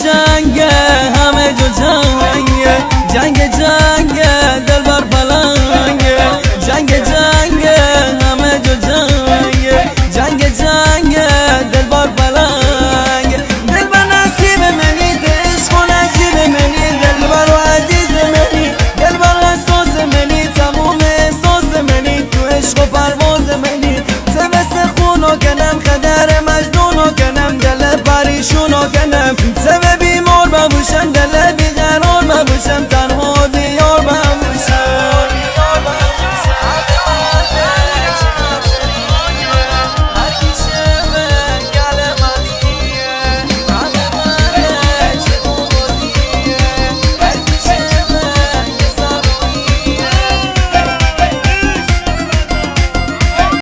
جنگ همه جو جنگ جنگ دلبر پلنگ جنگ همه جو جنگ دلبر پلنگ دلبر نصیب منی عشق و نجیب منی دلبر و عزیز منی دلبر احساس منی تموم احساس منی تو عشق و پرواز منی سوست خونو کنم خدر مجنونو کنم دل پریشونو کنم